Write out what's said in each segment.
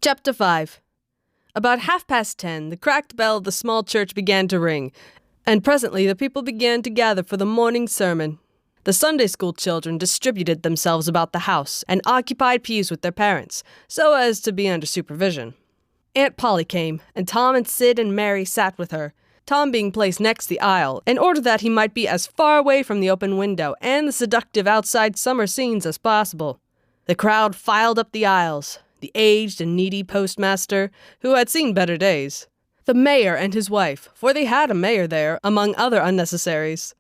Chapter 5. About 10:30, the cracked bell of the small church began to ring, and presently the people began to gather for the morning sermon. The Sunday school children distributed themselves about the house and occupied pews with their parents, so as to be under supervision. Aunt Polly came, and Tom and Sid and Mary sat with her, Tom being placed next the aisle, in order that he might be as far away from the open window and the seductive outside summer scenes as possible. The crowd filed up the aisles, the aged and needy postmaster, who had seen better days, the mayor and his wife, for they had a mayor there, among other unnecessaries,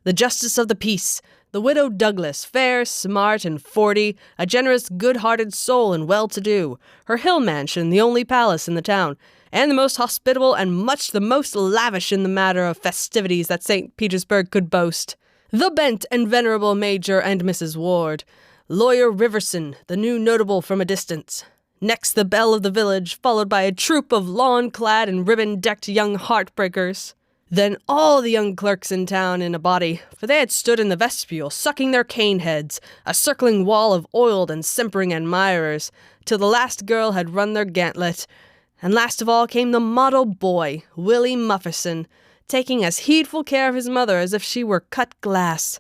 the justice of the peace, the widow Douglas, fair, smart, and 40, a generous, good-hearted soul and well-to-do, her hill mansion the only palace in the town, and the most hospitable and much the most lavish in the matter of festivities that St. Petersburg could boast, the bent and venerable Major and Mrs. Ward, Lawyer Riverson, the new notable from a distance. Next the belle of the village, followed by a troop of lawn-clad and ribbon-decked young heartbreakers. Then all the young clerks in town in a body, for they had stood in the vestibule, sucking their cane heads, a circling wall of oiled and simpering admirers, till the last girl had run their gauntlet. And last of all came the model boy, Willie Mufferson, taking as heedful care of his mother as if she were cut glass.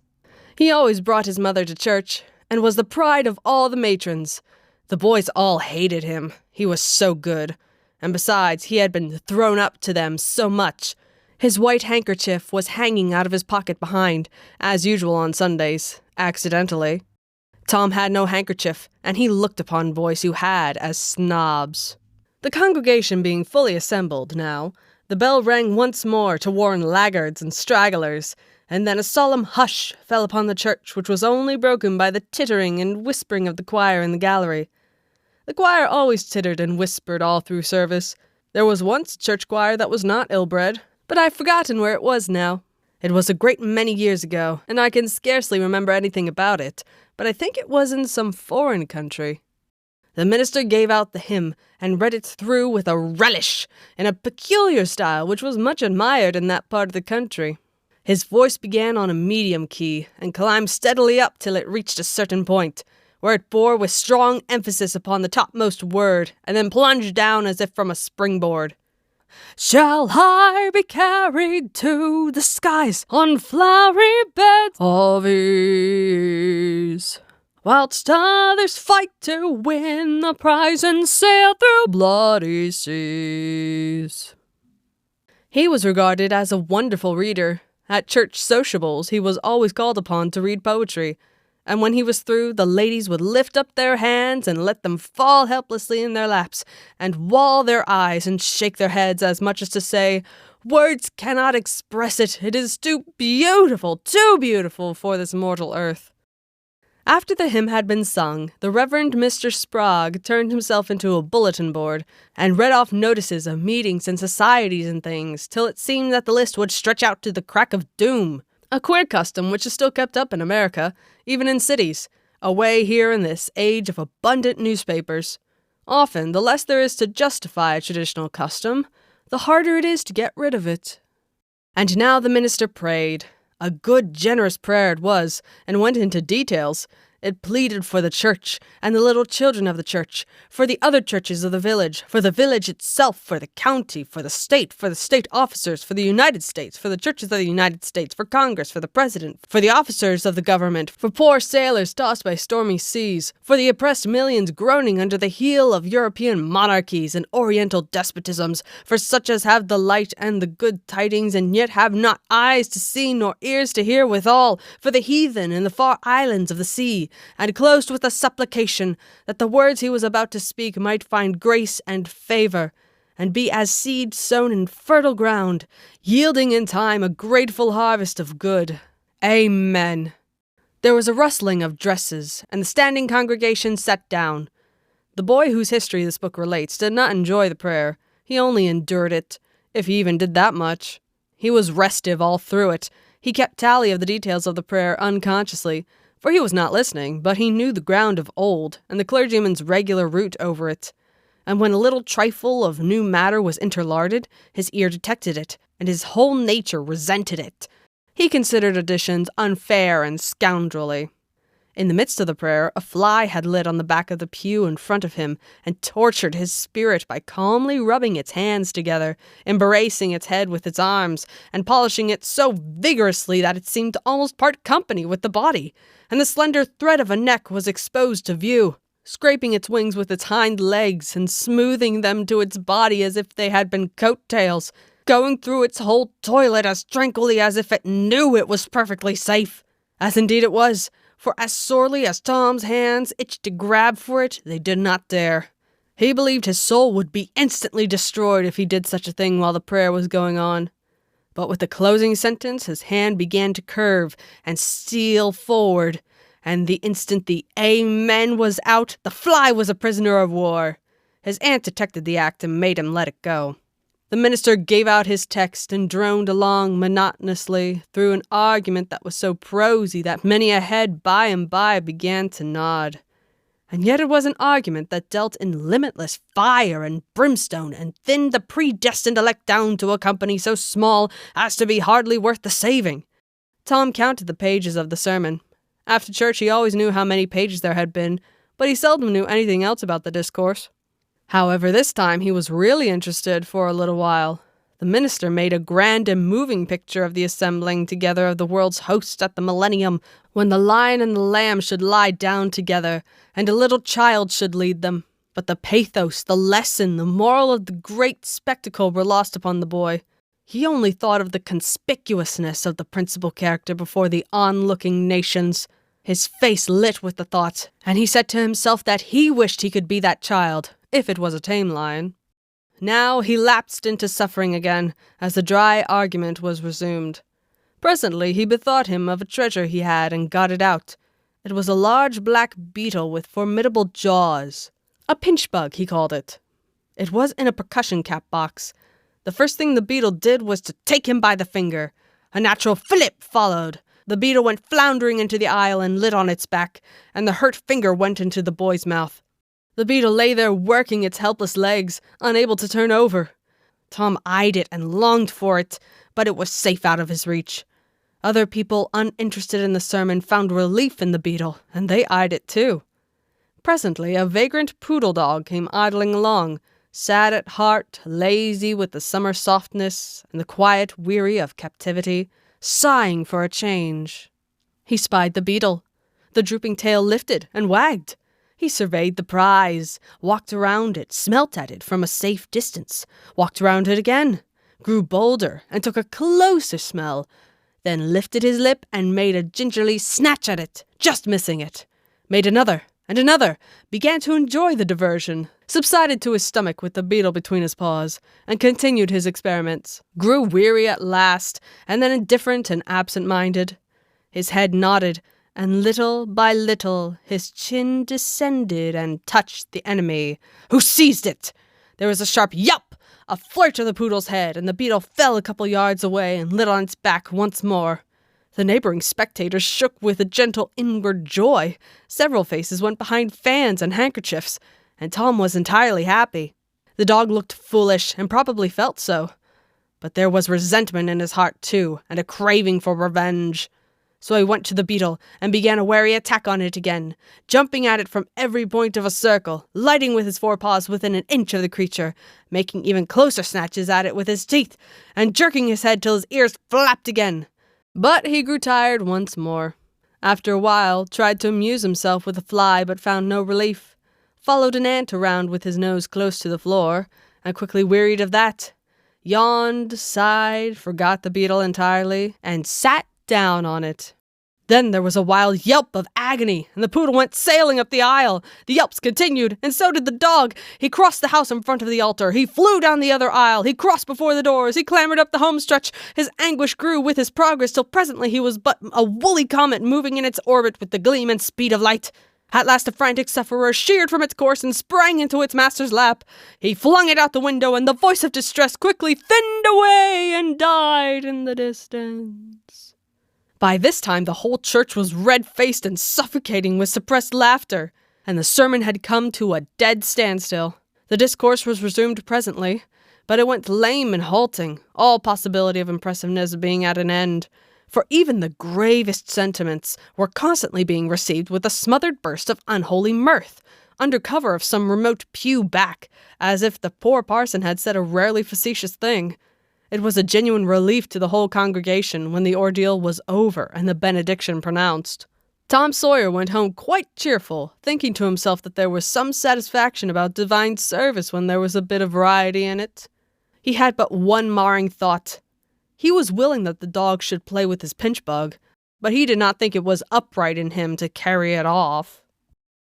He always brought his mother to church, and was the pride of all the matrons. The boys all hated him, he was so good, and besides, he had been thrown up to them so much. His white handkerchief was hanging out of his pocket behind, as usual on Sundays, accidentally. Tom had no handkerchief, and he looked upon boys who had as snobs. The congregation being fully assembled now, the bell rang once more to warn laggards and stragglers, and then a solemn hush fell upon the church, which was only broken by the tittering and whispering of the choir in the gallery. The choir always tittered and whispered all through service. There was once a church choir that was not ill-bred, but I've forgotten where it was now. It was a great many years ago, and I can scarcely remember anything about it, but I think it was in some foreign country. The minister gave out the hymn, and read it through with a relish, in a peculiar style which was much admired in that part of the country. His voice began on a medium key, and climbed steadily up till it reached a certain point, where it bore with strong emphasis upon the topmost word, and then plunged down as if from a springboard. Shall I be carried to the skies on flowery beds of ease, whilst others fight to win the prize and sail through bloody seas? He was regarded as a wonderful reader. At church sociables, he was always called upon to read poetry, and when he was through, the ladies would lift up their hands and let them fall helplessly in their laps, and wall their eyes and shake their heads as much as to say, "Words cannot express it. It is too beautiful for this mortal earth." After the hymn had been sung, the Reverend Mr. Sprague turned himself into a bulletin board, and read off notices of meetings and societies and things, till it seemed that the list would stretch out to the crack of doom. A queer custom which is still kept up in America, even in cities, away here in this age of abundant newspapers. Often, the less there is to justify a traditional custom, the harder it is to get rid of it. And now the minister prayed. A good, generous prayer it was, and went into details. It pleaded for the church, and the little children of the church, for the other churches of the village, for the village itself, for the county, for the state officers, for the United States, for the churches of the United States, for Congress, for the president, for the officers of the government, for poor sailors tossed by stormy seas, for the oppressed millions groaning under the heel of European monarchies and oriental despotisms, for such as have the light and the good tidings, and yet have not eyes to see nor ears to hear withal, for the heathen in the far islands of the sea, and closed with a supplication that the words he was about to speak might find grace and favor, and be as seed sown in fertile ground, yielding in time a grateful harvest of good. Amen. There was a rustling of dresses, and the standing congregation sat down. The boy whose history this book relates did not enjoy the prayer. He only endured it, if he even did that much. He was restive all through it. He kept tally of the details of the prayer unconsciously, for he was not listening, but he knew the ground of old, and the clergyman's regular route over it. And when a little trifle of new matter was interlarded, his ear detected it, and his whole nature resented it. He considered additions unfair and scoundrelly. In the midst of the prayer, a fly had lit on the back of the pew in front of him and tortured his spirit by calmly rubbing its hands together, embracing its head with its arms, and polishing it so vigorously that it seemed to almost part company with the body, and the slender thread of a neck was exposed to view, scraping its wings with its hind legs and smoothing them to its body as if they had been coat-tails, going through its whole toilet as tranquilly as if it knew it was perfectly safe, as indeed it was. For as sorely as Tom's hands itched to grab for it, they did not dare. He believed his soul would be instantly destroyed if he did such a thing while the prayer was going on. But with the closing sentence, his hand began to curve and steal forward, and the instant the Amen was out, the fly was a prisoner of war. His aunt detected the act and made him let it go. The minister gave out his text and droned along monotonously through an argument that was so prosy that many a head by and by began to nod. And yet it was an argument that dealt in limitless fire and brimstone and thinned the predestined elect down to a company so small as to be hardly worth the saving. Tom counted the pages of the sermon. After church he always knew how many pages there had been, but he seldom knew anything else about the discourse. However, this time he was really interested for a little while. The minister made a grand and moving picture of the assembling together of the world's host at the millennium, when the lion and the lamb should lie down together, and a little child should lead them. But the pathos, the lesson, the moral of the great spectacle were lost upon the boy. He only thought of the conspicuousness of the principal character before the onlooking nations. His face lit with the thought, and he said to himself that he wished he could be that child, if it was a tame lion. Now he lapsed into suffering again, as the dry argument was resumed. Presently he bethought him of a treasure he had and got it out. It was a large black beetle with formidable jaws. A pinch-bug, he called it. It was in a percussion cap box. The first thing the beetle did was to take him by the finger. A natural flip followed. The beetle went floundering into the aisle and lit on its back, and the hurt finger went into the boy's mouth. The beetle lay there working its helpless legs, unable to turn over. Tom eyed it and longed for it, but it was safe out of his reach. Other people uninterested in the sermon found relief in the beetle, and they eyed it too. Presently a vagrant poodle dog came idling along, sad at heart, lazy with the summer softness and the quiet weary of captivity, sighing for a change. He spied the beetle. The drooping tail lifted and wagged. He surveyed the prize, walked around it, smelt at it from a safe distance, walked around it again, grew bolder, and took a closer smell, then lifted his lip and made a gingerly snatch at it, just missing it, made another and another, began to enjoy the diversion, subsided to his stomach with the beetle between his paws, and continued his experiments, grew weary at last, and then indifferent and absent-minded. His head nodded, and little by little his chin descended and touched the enemy, who seized it. There was a sharp yelp, a flirt of the poodle's head, and the beetle fell a couple yards away and lit on its back once more. The neighboring spectators shook with a gentle inward joy. Several faces went behind fans and handkerchiefs, and Tom was entirely happy. The dog looked foolish, and probably felt so. But there was resentment in his heart, too, and a craving for revenge. So he went to the beetle and began a wary attack on it again, jumping at it from every point of a circle, lighting with his forepaws within an inch of the creature, making even closer snatches at it with his teeth, and jerking his head till his ears flapped again. But he grew tired once more. After a while, tried to amuse himself with a fly, but found no relief. Followed an ant around with his nose close to the floor, and quickly wearied of that. Yawned, sighed, forgot the beetle entirely, and sat down on it. Then there was a wild yelp of agony, and the poodle went sailing up the aisle. The yelps continued, and so did the dog. He crossed the house in front of the altar. He flew down the other aisle. He crossed before the doors. He clambered up the home stretch. His anguish grew with his progress, till presently he was but a woolly comet moving in its orbit with the gleam and speed of light. At last a frantic sufferer sheered from its course and sprang into its master's lap. He flung it out the window, and the voice of distress quickly thinned away and died in the distance. By this time the whole church was red-faced and suffocating with suppressed laughter, and the sermon had come to a dead standstill. The discourse was resumed presently, but it went lame and halting, all possibility of impressiveness being at an end. for even the gravest sentiments were constantly being received with a smothered burst of unholy mirth, under cover of some remote pew back, as if the poor parson had said a rarely facetious thing. It was a genuine relief to the whole congregation when the ordeal was over and the benediction pronounced. Tom Sawyer went home quite cheerful, thinking to himself that there was some satisfaction about divine service when there was a bit of variety in it. He had but one marring thought. He was willing that the dog should play with his pinch bug, but he did not think it was upright in him to carry it off.